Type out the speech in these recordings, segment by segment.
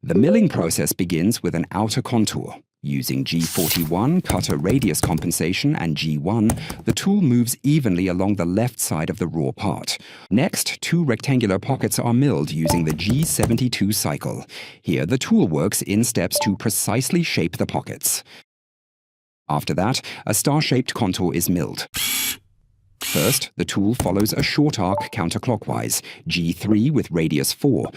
The milling process begins with an outer contour. Using G41, cutter radius compensation, and G1, the tool moves evenly along the left side of the raw part. Next, 2 rectangular pockets are milled using the G72 cycle. Here, the tool works in steps to precisely shape the pockets. After that, a star-shaped contour is milled. First, the tool follows a short arc counterclockwise, G3 with radius 4,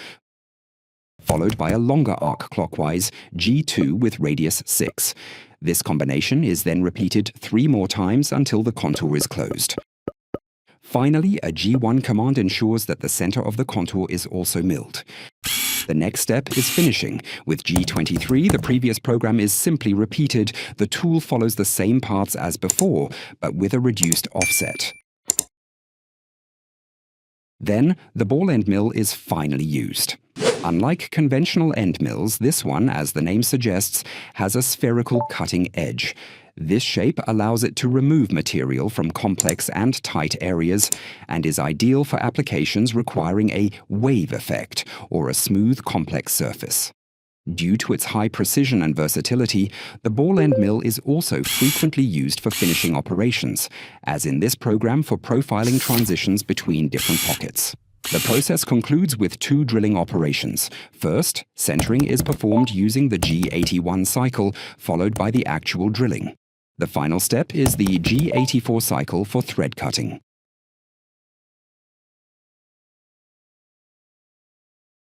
followed by a longer arc clockwise, G2 with radius 6. This combination is then repeated 3 more times until the contour is closed. Finally, a G1 command ensures that the center of the contour is also milled. The next step is finishing. With G23, the previous program is simply repeated. The tool follows the same paths as before, but with a reduced offset. Then, the ball end mill is finally used. Unlike conventional end mills, this one, as the name suggests, has a spherical cutting edge. This shape allows it to remove material from complex and tight areas and is ideal for applications requiring a wave effect or a smooth, complex surface. Due to its high precision and versatility, the ball end mill is also frequently used for finishing operations, as in this program for profiling transitions between different pockets. The process concludes with 2 drilling operations. First, centering is performed using the G81 cycle, followed by the actual drilling. The final step is the G84 cycle for thread cutting.